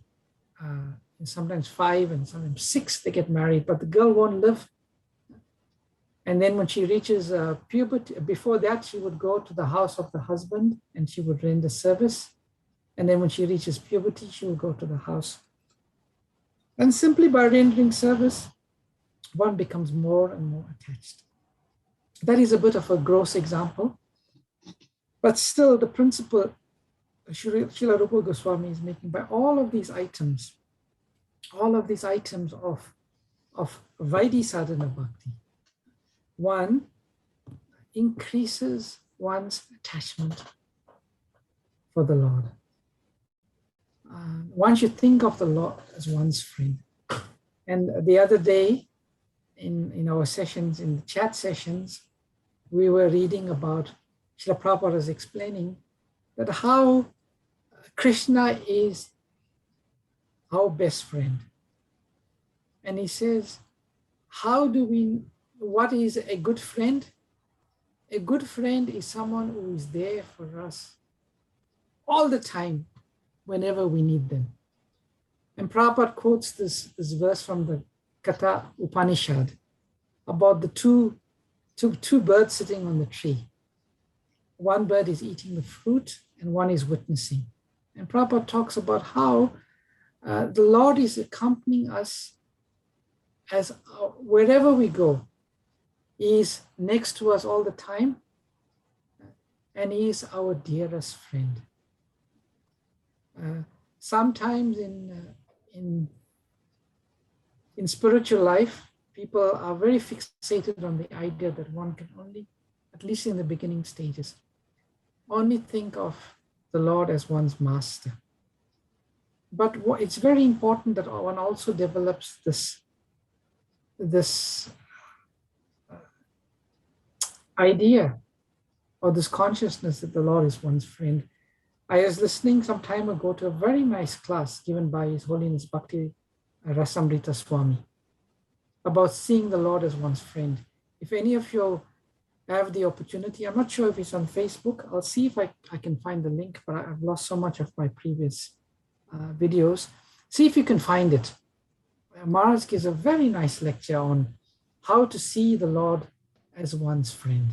sometimes 5 and sometimes 6 they get married, but the girl won't live. And then when she reaches puberty, before that, she would go to the house of the husband and she would render service. And then when she reaches puberty, she will go to the house. And simply by rendering service, one becomes more and more attached. That is a bit of a gross example, but still the principle Srila Rupa Goswami is making by all of these items of Vaidhi sadhana bhakti. One increases one's attachment for the Lord. One should think of the Lord as one's friend. And the other day, in our sessions, in the chat sessions, we were reading about, Srila Prabhupada was explaining that how Krishna is our best friend. And he says, what is a good friend? A good friend is someone who is there for us all the time, whenever we need them. And Prabhupada quotes this verse from the Katha Upanishad about the two birds sitting on the tree. One bird is eating the fruit and one is witnessing. And Prabhupada talks about how the Lord is accompanying us as wherever we go. He is next to us all the time, and he is our dearest friend. Sometimes in spiritual life, people are very fixated on the idea that one can only, at least in the beginning stages, only think of the Lord as one's master. But it's very important that one also develops this idea or this consciousness that the Lord is one's friend. I was listening some time ago to a very nice class given by His Holiness Bhakti Rasamrita Swami about seeing the Lord as one's friend. If any of you have the opportunity, I'm not sure if it's on Facebook, I'll see if I can find the link, but I've lost so much of my previous videos. See if you can find it. Maharaj gives a very nice lecture on how to see the Lord as one's friend.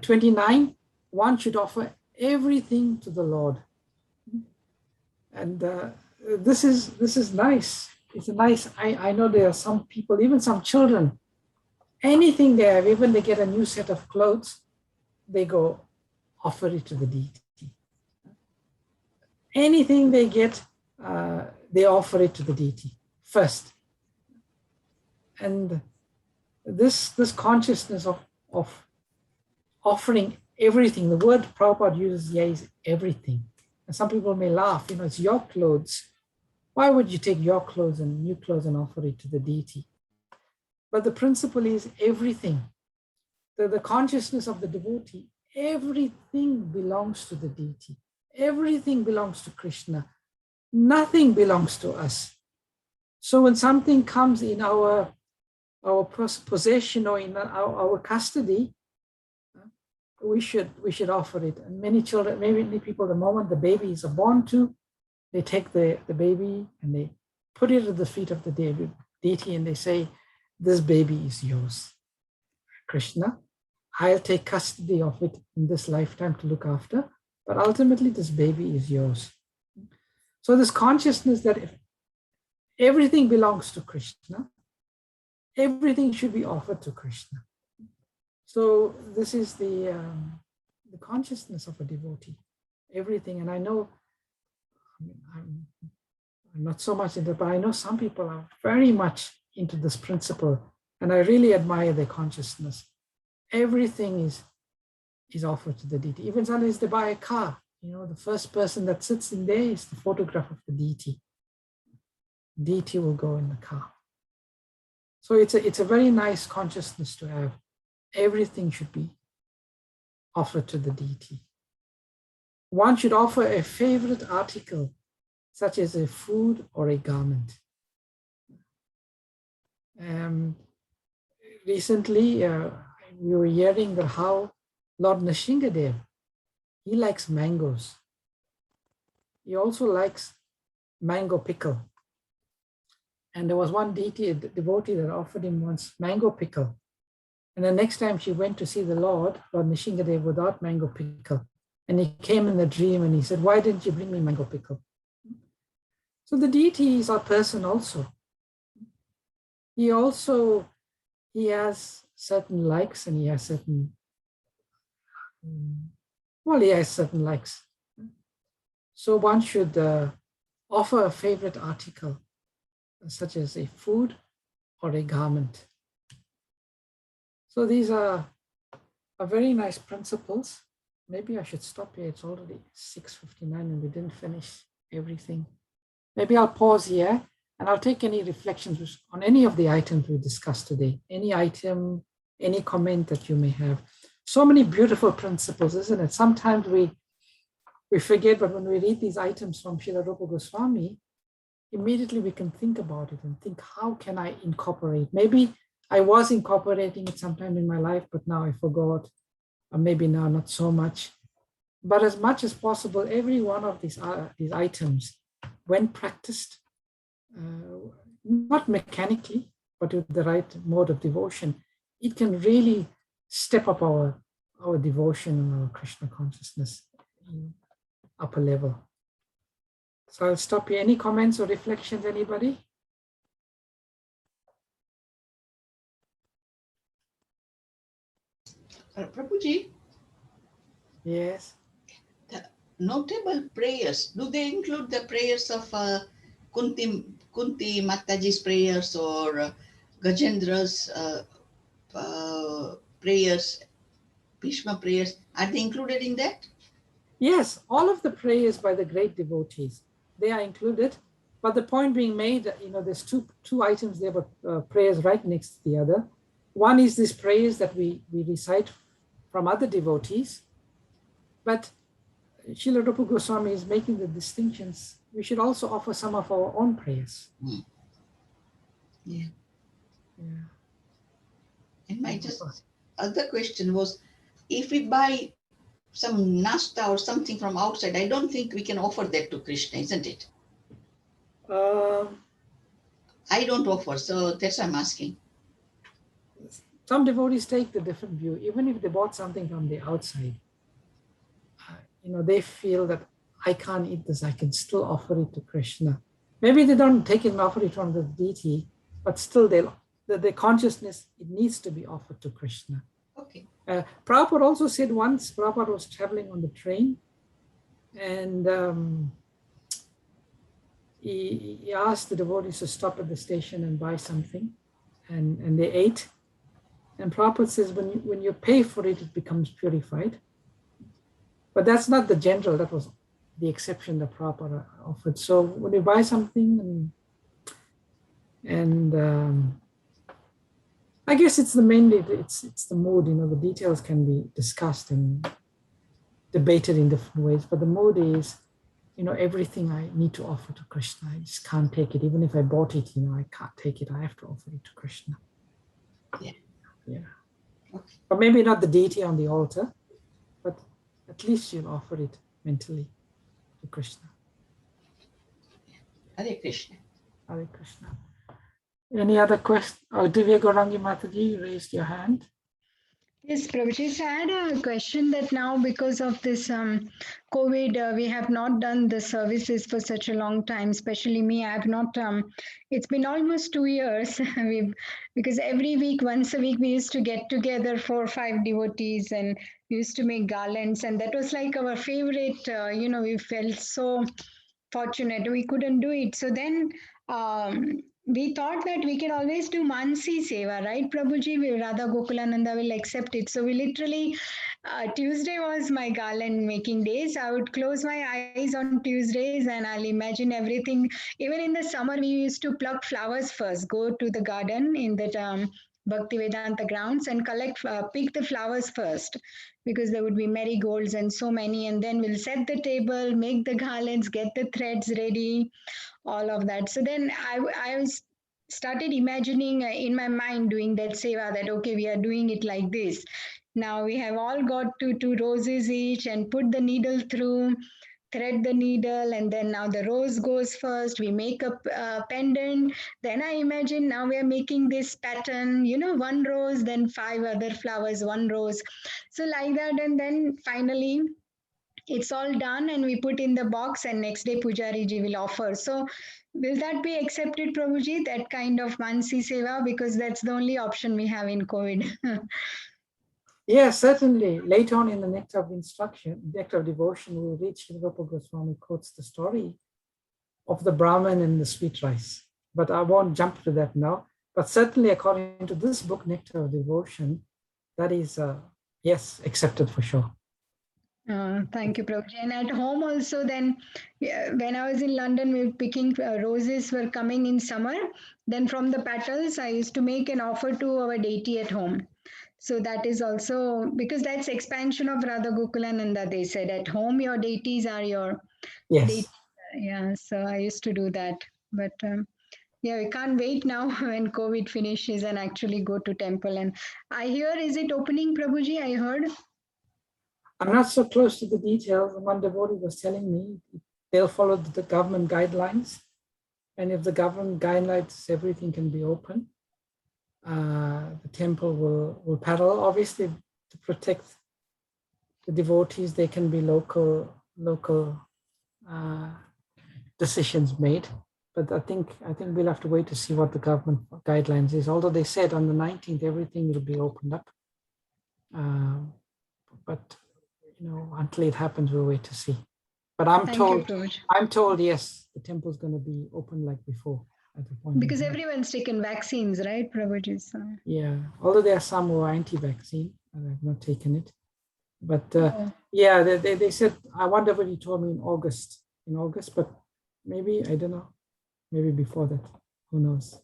29, one should offer everything to the Lord. And this is nice. It's a nice, I know there are some people, even some children, anything they have, even they get a new set of clothes, they go offer it to the deity. Anything they get, they offer it to the deity first. And this consciousness of offering everything, the word Prabhupada uses here is everything. And some people may laugh, it's your clothes. Why would you take your clothes and new clothes and offer it to the deity? But the principle is everything. The consciousness of the devotee, everything belongs to the deity. Everything belongs to Krishna. Nothing belongs to us. So when something comes in our possession or in our custody, we should offer it. And many children, many people, the moment the baby is born to, they take the baby and they put it at the feet of the deity and they say, this baby is yours, Krishna. I'll take custody of it in this lifetime to look after, but ultimately this baby is yours. So this consciousness that if everything belongs to Krishna, everything should be offered to Krishna. So this is the consciousness of a devotee, everything. And I know, I'm not so much into it, but I know some people are very much into this principle, and I really admire their consciousness. Everything is offered to the deity. Even sometimes they buy a car, the first person that sits in there is the photograph of the deity. Deity will go in the car. So it's a very nice consciousness to have. Everything should be offered to the deity. One should offer a favorite article, such as a food or a garment. Recently, we were hearing that how Lord Nrsingadev, he likes mangoes. He also likes mango pickle. And there was one devotee that offered him once mango pickle. And the next time she went to see the Lord Nrsingadev, without mango pickle. And he came in the dream and he said, why didn't you bring me mango pickle? So the deity is our person also. He has certain likes and he has certain likes. So one should offer a favorite article, such as a food or a garment. So these are are very nice principles. Maybe I should stop here. It's already 6:59 and we didn't finish everything. Maybe I'll pause here and I'll take any reflections on any of the items we discussed today. Any item, any comment that you may have. So many beautiful principles, isn't it? Sometimes we forget, but when we read these items from Srila Rupa Goswami, immediately we can think about it and think, how can I incorporate? Maybe I was incorporating it sometime in my life, but now I forgot, or maybe now not so much. But as much as possible, every one of these items, when practiced, not mechanically, but with the right mode of devotion, it can really step up our devotion and our Krishna consciousness upper level. So I'll stop here. Any comments or reflections, anybody? Prabhuji, Yes. the notable prayers, do they include the prayers of Kunti Mataji's prayers or Gajendra's prayers, Bhishma prayers? Are they included in that? Yes, all of the prayers by the great devotees, they are included. But the point being made, there's two items there, but prayers right next to the other. One is these prayers that we recite from other devotees. But Srila Rupa Goswami is making the distinctions. We should also offer some of our own prayers. Yeah. Yeah. And my just other question was, if we buy some nasta or something from outside, I don't think we can offer that to Krishna, isn't it? I don't offer, so that's why I'm asking. Some devotees take the different view. Even if they bought something from the outside, they feel that I can't eat this, I can still offer it to Krishna. Maybe they don't take it and offer it from the deity, but still the consciousness, it needs to be offered to Krishna. Okay. Prabhupada also said once, Prabhupada was traveling on the train and he asked the devotees to stop at the station and buy something, and they ate. And Prabhupada says, when you pay for it, it becomes purified. But that's not the general, that was the exception that Prabhupada offered. So when you buy something, and I guess it's mainly the mood, the details can be discussed and debated in different ways, but the mood is, everything I need to offer to Krishna. I just can't take it. Even if I bought it, I can't take it. I have to offer it to Krishna. Yeah. Yeah. Okay. But maybe not the deity on the altar, but at least you'll offer it mentally to Krishna. Hare Krishna. Hare Krishna. Any other question? Oh, Divya Gaurangi Mataji, you raised your hand. Yes, Prabhuji, I had a question that now because of this COVID, we have not done the services for such a long time, especially me. I have not, it's been almost 2 years because every week, once a week, we used to get together 4 or 5 devotees and we used to make garlands. And that was like our favorite, we felt so fortunate. We couldn't do it. So then we thought that we can always do Mansi Seva, right, Prabhuji? Radha Gokulananda will accept it. So we literally, Tuesday was my garland making days. I would close my eyes on Tuesdays and I'll imagine everything. Even in the summer, we used to pluck flowers first, go to the garden in that Bhaktivedanta grounds and pick the flowers first because there would be marigolds and so many. And then we'll set the table, make the garlands, get the threads ready, all of that. So then I started imagining in my mind doing that seva, that okay, we are doing it like this. Now we have all got 2 roses each and put the needle through, thread the needle, and then now the rose goes first. We make a pendant. Then I imagine now we are making this pattern, 1 rose, then 5 other flowers, 1 rose. So like that, and then finally it's all done and we put in the box and next day Pujari ji will offer. So will that be accepted, Prabhuji, that kind of Mansi Seva? Because that's the only option we have in COVID. Yes, certainly. Later on in the Nectar of Instruction, Nectar of Devotion, we will read Srila Rupa Goswami quotes the story of the Brahman and the sweet rice. But I won't jump to that now. But certainly, according to this book, Nectar of Devotion, that is Yes, accepted for sure. Thank you, Prabhuji. And at home also, then when I was in London, we were picking roses were coming in summer. Then from the petals, I used to make an offer to our deity at home. So that is also, because that's expansion of Radha Gokulananda, they said. At home, your deities are your Yes. deities. Yeah, so I used to do that. But yeah, we can't wait now when COVID finishes and actually go to temple. And I hear, is it opening, Prabhuji? I heard. I'm not so close to the details. One devotee was telling me they'll follow the government guidelines. And if the government guidelines, everything can be open. The temple will paddle. Obviously, to protect the devotees, there can be local decisions made. But I think we'll have to wait to see what the government guidelines is. Although they said on the 19th, everything will be opened up. But until it happens, we'll wait to see. But I'm told, yes, the temple's going to be open like before at the point. Because everyone's taken vaccines, right, Prabhuji? So. Yeah, although there are some who are anti-vaccine, and I've not taken it. But yeah, they said, I wonder what you told me in August, but maybe, I don't know, maybe before that, who knows.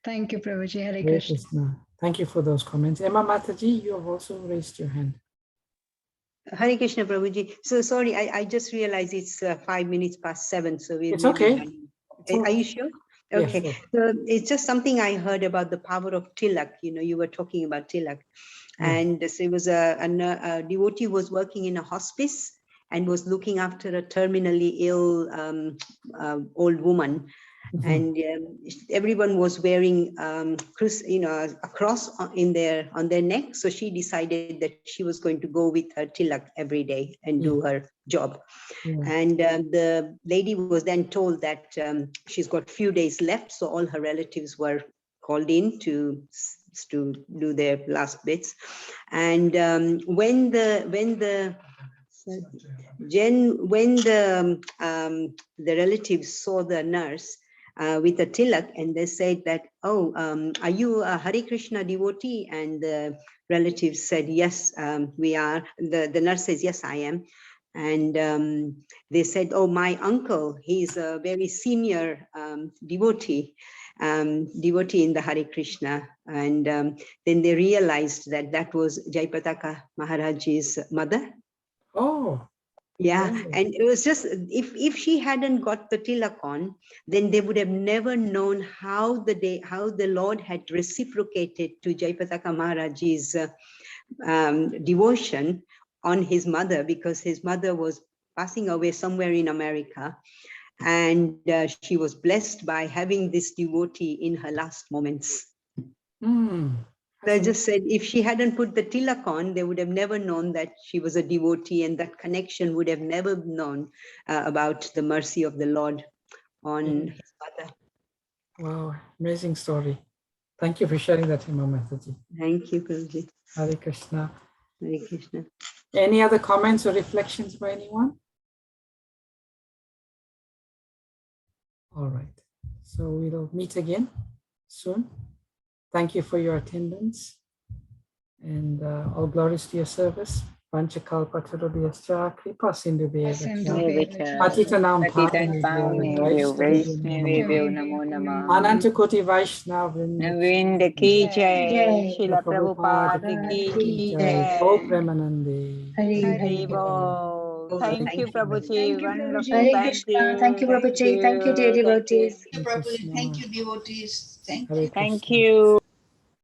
Thank you, Prabhuji. Hare Krishna. Thank you for those comments. Emma Mataji, you have also raised your hand. Hare Krishna, Prabhuji. So sorry, I just realized it's 5 minutes past 7. So it's okay. Are you sure? Okay. Yes, so it's just something I heard about the power of tilak. You were talking about tilak. And so it was a devotee was working in a hospice and was looking after a terminally ill old woman. And everyone was wearing a cross on their neck. So she decided that she was going to go with her tilak every day and do her job. And the lady was then told that she's got few days left. So all her relatives were called in to do their last bits. And when the relatives saw the nurse with a tilak, and they said that, oh, are you a Hare Krishna devotee? And the relatives said, yes, we are. The nurse says, yes, I am. And they said, oh, my uncle, he's a very senior devotee in the Hare Krishna. And then they realized that was Jaipataka Maharaj's mother. Oh. Yeah, and it was just, if she hadn't got the tilak on, then they would have never known how the Lord had reciprocated to Jaipataka Maharaj's devotion on his mother, because his mother was passing away somewhere in America, and she was blessed by having this devotee in her last moments. So I just said, if she hadn't put the tilak on, they would have never known that she was a devotee, and that connection would have never known about the mercy of the Lord on his mother. Wow, amazing story. Thank you for sharing that, Imam Mataji. Thank you, Prabhuji. Hare Krishna. Hare Krishna. Any other comments or reflections by anyone? All right, so we'll meet again soon. Thank you for your attendance, and all glories to your service. Panchakalpa Tarubhyascha Kripa Sindhubhyascha Patitanam Pavanebhyo Vaishnavebhyo Namo Namah Anantakoti Vaishnav Vrinda ki jai, Srila Prabhupada ki jai, Om Premanande. Hari Bol. Thank you, Prabhuji. Wonderful. Hare Krishna. Thank you, Prabhuji. Thank you, dear devotees. Thank you, Prabhuji. Thank you, devotees. Thank you. Thank you.